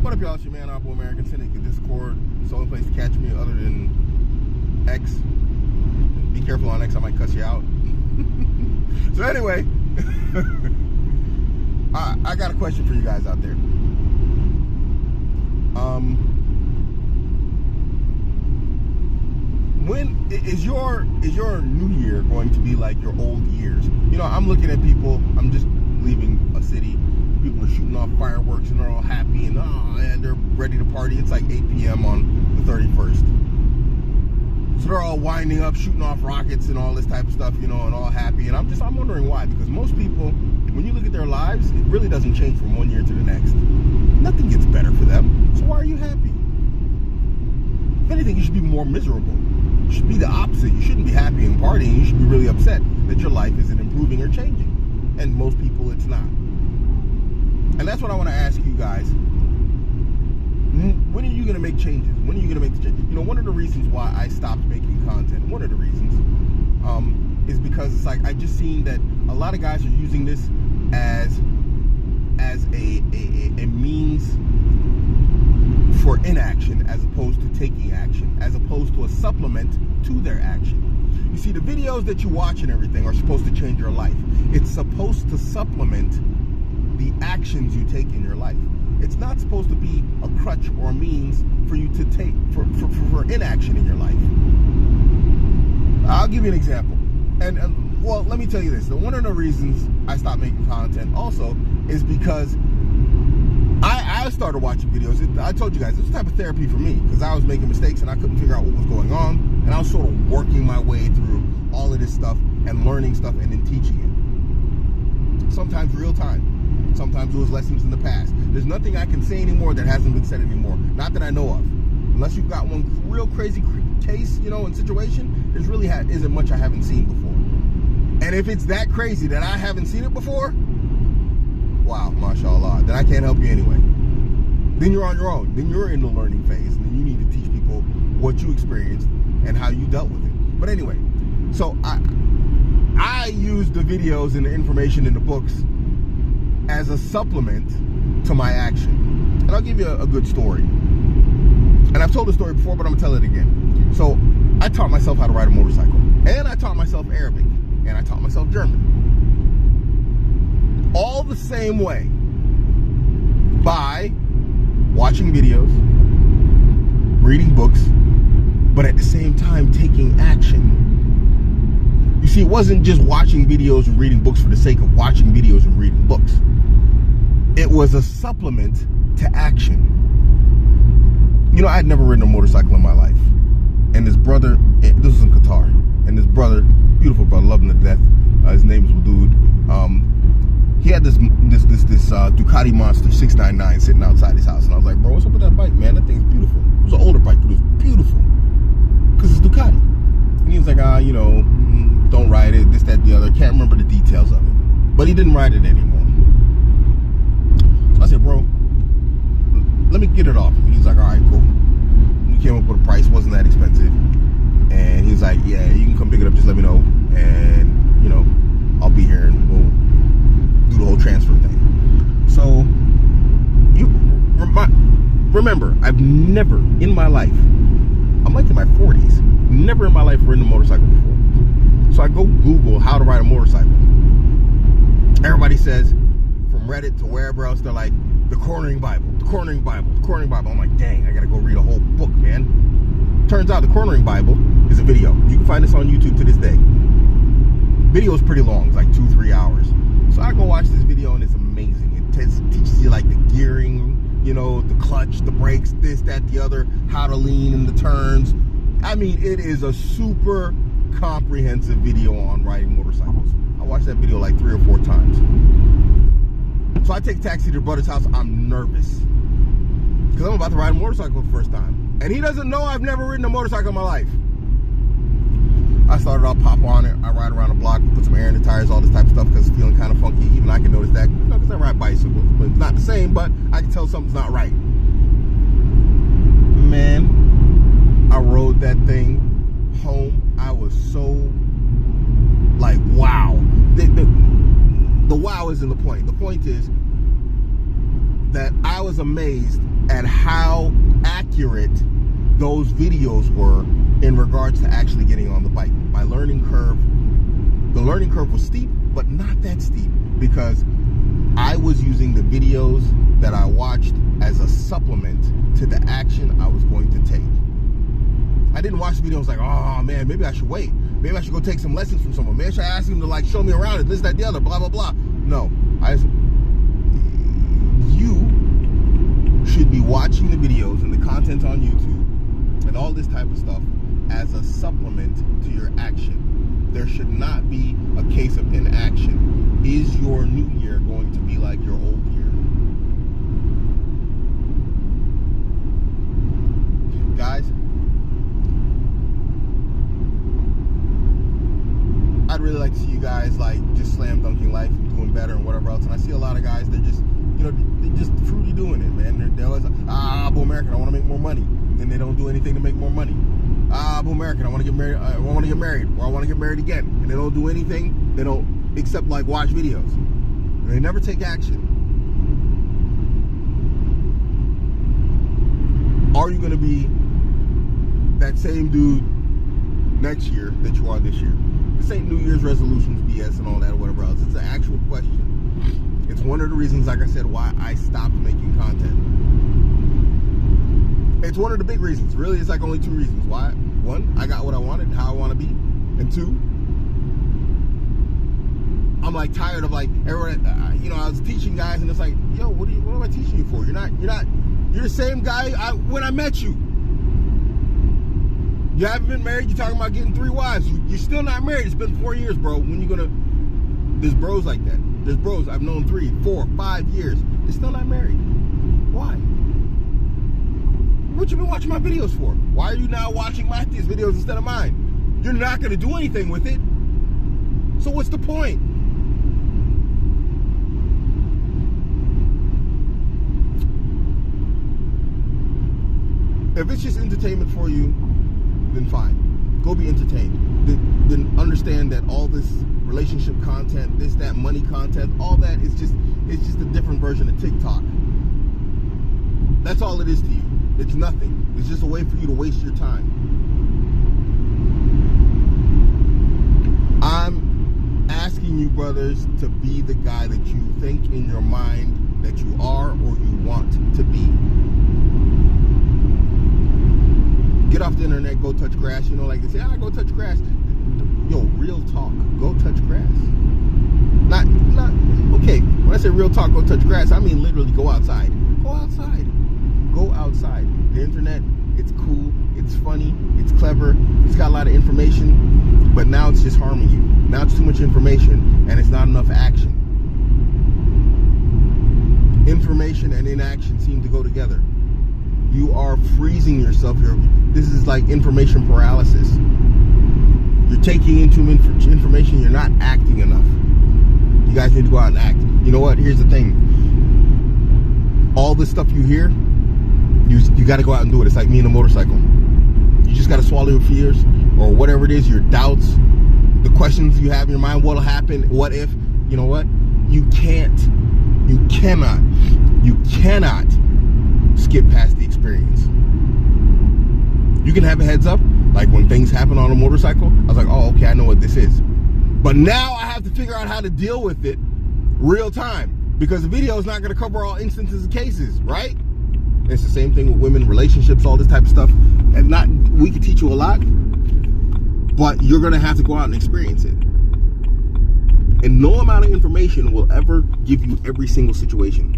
What up, y'all? It's your man, Abuamerican. Send it to Discord. It's the only place to catch me other than X. Be careful on X, I might cuss you out. So anyway, I got a question for you guys out there. When is your new year going to be like your old years? You know, I'm looking at people. I'm just leaving a city. People are shooting off fireworks and they're all happy and they're ready to party. It's like 8 p.m. on the 31st. So they're all winding up, shooting off rockets and all this type of stuff, you know, and all happy. And I'm wondering why. Because most people, when you look at their lives, it really doesn't change from one year to the next. Nothing gets better for them. So why are you happy? If anything, you should be more miserable. You should be the opposite. You shouldn't be happy and partying. You should be really upset that your life isn't improving or changing. And most people, it's not. And that's what I want to ask you guys. When are you going to make changes? When are you going to make the change? You know, one of the reasons why I stopped making content, one of the reasons, is because it's like I just seen that a lot of guys are using this as a means for inaction as opposed to taking action, as opposed to a supplement to their action. You see, the videos that you watch and everything are supposed to change your life. It's supposed to supplement the actions you take in your life. It's not supposed to be a crutch or a means for you to take for inaction in your life. I'll give you an example. And well, let me tell you this. One of the reasons I stopped making content also is because I started watching videos. I told you guys, this was type of therapy for me because I was making mistakes and I couldn't figure out what was going on. And I was sort of working my way through all of this stuff and learning stuff and then teaching it. Sometimes real time. Sometimes it was lessons in the past. There's nothing I can say anymore that hasn't been said anymore. Not that I know of. Unless you've got one real crazy case, you know, and situation, there's really isn't much I haven't seen before. And if it's that crazy that I haven't seen it before, wow, mashallah, then I can't help you anyway. Then you're on your own. Then you're in the learning phase. And then you need to teach people what you experienced and how you dealt with it. But anyway, so I use the videos and the information in the books as a supplement to my action. And I'll give you a good story. And I've told the story before, but I'm gonna tell it again. So I taught myself how to ride a motorcycle. And I taught myself Arabic. And I taught myself German. All the same way. By watching videos, reading books, but at the same time taking action. You see, it wasn't just watching videos and reading books for the sake of watching videos and reading books. It was a supplement to action. You know, I had never ridden a motorcycle in my life. And this brother, this was in Qatar, and this brother, beautiful brother, love him to death. His name is Wadud. He had this Ducati Monster 699 sitting outside his house. And I was like, bro, what's up with that bike, man? That thing's beautiful. It was an older bike, but it was beautiful. Because it's Ducati. And he was like, you know, don't ride it, this, that, the other. Can't remember the details of it. But he didn't ride it anymore. So I said, bro, let me get it off. He was like, all right, cool. We came up with a price, wasn't that expensive. And he was like, yeah, you can come pick it up, just let me know. And, you know, I'll be here and we'll do the whole transfer thing. So, remember, I've never in my life, I'm like in my 40s, never in my life ridden a motorcycle before. So I go Google how to ride a motorcycle. Everybody says, from Reddit to wherever else, they're like, the Cornering Bible, the Cornering Bible, the Cornering Bible. I'm like, dang, I gotta go read a whole book, man. Turns out the Cornering Bible is a video. You can find this on YouTube to this day. Video is pretty long, it's like 2-3 hours. So I go watch this video and it's amazing. It teaches you like the gearing, you know, the clutch, the brakes, this, that, the other, how to lean in the turns. I mean, it is a super comprehensive video on riding motorcycles. I watched that video like 3 or 4 times. So I take a taxi to the brother's house. I'm nervous because I'm about to ride a motorcycle for the first time. And he doesn't know I've never ridden a motorcycle in my life. I started off, pop on it. I ride around the block, put some air in the tires, all this type of stuff because it's feeling kind of funky. Even I can notice that, you know, because I ride bicycles. But it's not the same, but I can tell something's not right. Man, I rode that thing home. I was so, like, wow. The wow isn't the point. The point is, that I was amazed at how accurate those videos were in regards to actually getting on the bike. My learning curve, the learning curve was steep, but not that steep, because I was using the videos that I watched as a supplement to the action I was going to take. I didn't watch the videos like, oh man, maybe I should wait. Maybe I should go take some lessons from someone. Maybe I should ask him to like show me around it, this, that, the other, blah, blah, blah. No, you should be watching the videos and the content on YouTube and all this type of stuff as a supplement to your action. There should not be a case of inaction. Is your new year going to be like your old year? Guys, I'd really like to see you guys like just slam dunking life and doing better and whatever else. And I see a lot of guys, they're just, you know, they're just fruity doing it, man. They're always like, Abuamerican, I want to make more money. And then they don't do anything to make more money. Abuamerican, I want to get married. I want to get married, or I want to get married again. And they don't do anything. They don't except like watch videos. And they never take action. Are you going to be that same dude next year that you are this year? This ain't New Year's resolutions BS and all that or whatever else. It's an actual question. It's one of the reasons, like I said, why I stopped making content. It's one of the big reasons. Really, it's like only two reasons. Why? One, I got what I wanted, how I want to be. And two, I'm like tired of like everyone, you know, I was teaching guys and it's like, yo, what am I teaching you for? You're the same guy when I met you. You haven't been married, you're talking about getting 3 wives. You're still not married. It's been 4 years, bro. When you gonna, there's bros like that. There's bros I've known 3, 4, 5 years. They're still not married. Why? What you been watching my videos for? Why are you now watching Matthew's videos instead of mine? You're not gonna do anything with it. So what's the point? If it's just entertainment for you, then fine. Go be entertained. Then understand that all this relationship content, this, that, money content, all that is just, it's just a different version of TikTok. That's all it is to you. It's nothing. It's just a way for you to waste your time. I'm asking you, brothers, to be the guy that you think in your mind that you are or you want to be. Get off the internet, go touch grass. You know, like they say, go touch grass. Yo, real talk, go touch grass. Not, okay, when I say real talk, go touch grass, I mean literally go outside. Go outside. Go outside. The internet, it's cool, it's funny, it's clever, it's got a lot of information, but now it's just harming you. Now it's too much information, and it's not enough action. Information and inaction seem to go together. You are freezing yourself. This is like information paralysis. You're taking into information, you're not acting enough. You guys need to go out and act. You know what? Here's the thing. All this stuff you hear, you got to go out and do it. It's like me and a motorcycle. You just got to swallow your fears or whatever it is, your doubts, the questions you have in your mind. What'll happen? What if? You know what? You cannot skip past the experience. You can have a heads up, like when things happen on a motorcycle. I was like, oh, okay, I know what this is. But now I have to figure out how to deal with it real time, because the video is not going to cover all instances and cases, right? It's the same thing with women, relationships, all this type of stuff. And we can teach you a lot, but you're going to have to go out and experience it. And no amount of information will ever give you every single situation.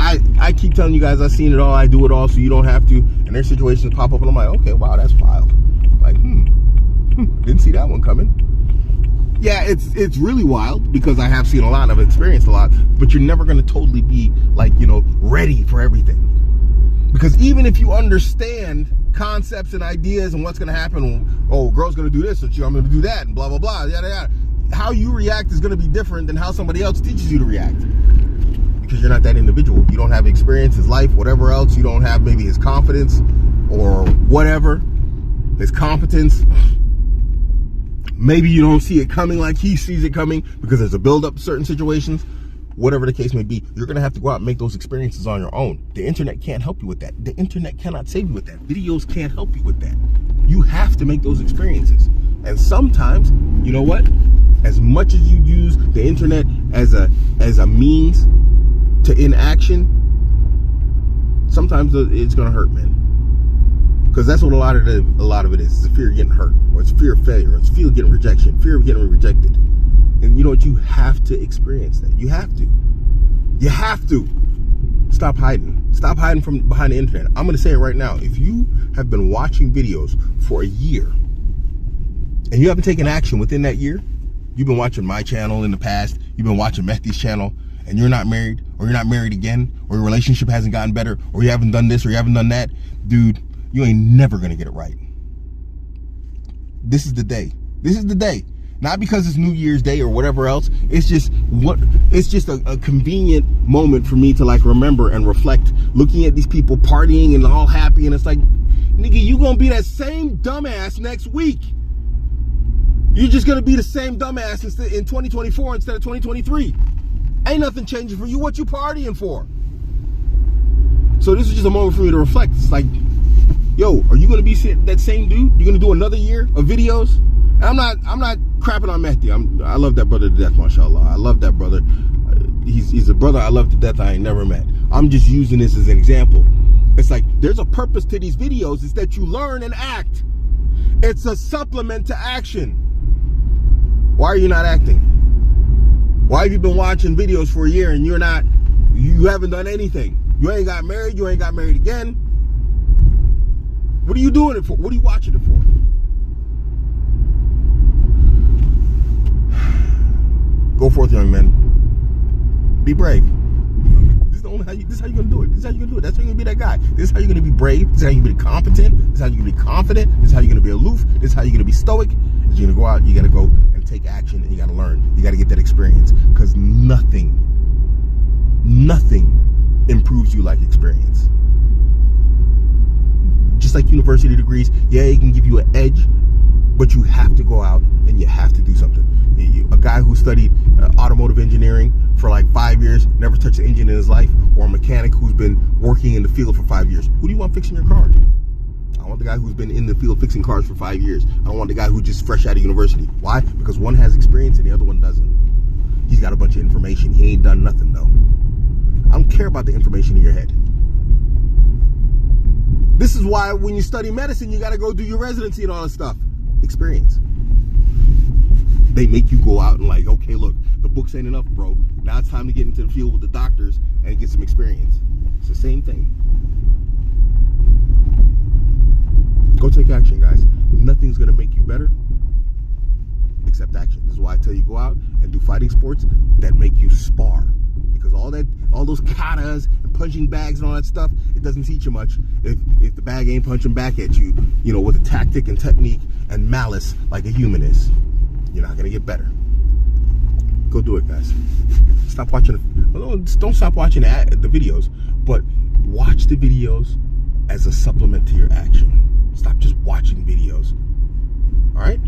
I keep telling you guys I've seen it all, I do it all, so you don't have to. And there's situations pop up and I'm like, okay, wow, that's wild. Like, didn't see that one coming. Yeah, it's really wild because I have seen a lot and I've experienced a lot, but you're never going to totally be like, you know, ready for everything. Because even if you understand concepts and ideas and what's going to happen, oh, girl's going to do this, so I'm going to do that, and blah, blah, blah, yada, yada. How you react is going to be different than how somebody else teaches you to react. Because you're not that individual. You don't have experience, his life, whatever else. You don't have maybe his confidence or whatever, his competence. Maybe you don't see it coming like he sees it coming because there's a build-up to certain situations. whatever the case may be. You're going to have to go out and make those experiences on your own. The internet can't help you with that. The internet cannot save you with that. Videos can't help you with that. You have to make those experiences. And sometimes, you know what? As much as you use the internet as a means to inaction, sometimes it's going to hurt, man. Because that's what a lot of it is. It's a fear of getting hurt, or it's fear of failure, or it's fear of getting rejection, fear of getting rejected. And you know what? You have to experience that. You have to. You have to. Stop hiding. Stop hiding from behind the internet. I'm going to say it right now. If you have been watching videos for a year and you haven't taken action within that year, you've been watching my channel in the past, you've been watching Mehdi's channel, and you're not married, or you're not married again, or your relationship hasn't gotten better, or you haven't done this, or you haven't done that, dude, you ain't never going to get it right. This is the day. This is the day. Not because it's New Year's Day or whatever else. It's just a convenient moment for me to like remember and reflect, looking at these people partying and all happy, and it's like, nigga, you gonna be that same dumbass next week. You're just gonna be the same dumbass in 2024 instead of 2023. Ain't nothing changing for you. What you partying for? So this is just a moment for me to reflect. It's like, yo, are you gonna be that same dude? You're gonna do another year of videos? And I'm not crapping on Mehdi. I love that brother to death, mashallah. I love that brother. He's a brother I love to death I ain't never met. I'm just using this as an example. It's like, there's a purpose to these videos. It's that you learn and act. It's a supplement to action. Why are you not acting? Why have you been watching videos for a year and you haven't done anything? You ain't got married. You ain't got married again. What are you doing it for? What are you watching it for? Go forth, young men. Be brave. This is how you're gonna do it. This is how you're gonna do it. That's how you're gonna be that guy. This is how you're gonna be brave. This is how you're gonna be competent. This is how you're gonna be confident. This is how you're gonna be aloof. This is how you're gonna be stoic. You're gonna go out. You gotta go and take action, and you gotta learn. You gotta get that experience, because nothing improves you like experience. Just like university degrees, yeah, it can give you an edge, but you have to go out and you have to do something. A guy who studied automotive engineering for like 5 years, never touched an engine in his life, or a mechanic who's been working in the field for 5 years. Who do you want fixing your car? I want the guy who's been in the field fixing cars for 5 years. I don't want the guy who's just fresh out of university. Why? Because one has experience and the other one doesn't. He's got a bunch of information. He ain't done nothing though. I don't care about the information in your head. This is why when you study medicine, you got to go do your residency and all this stuff. Experience. They make you go out and like, okay, look, the books ain't enough, bro. Now it's time to get into the field with the doctors and get some experience. It's the same thing. Go take action, guys. Nothing's going to make you better except action. This is why I tell you go out and do fighting sports that make you spar. Because all those katas and punching bags and all that stuff, it doesn't teach you much if the bag ain't punching back at you, you know, with a tactic and technique and malice like a human is. You're not gonna get better. Go do it, guys. Stop watching. Don't stop watching the videos, but watch the videos as a supplement to your action. Stop just watching videos. All right.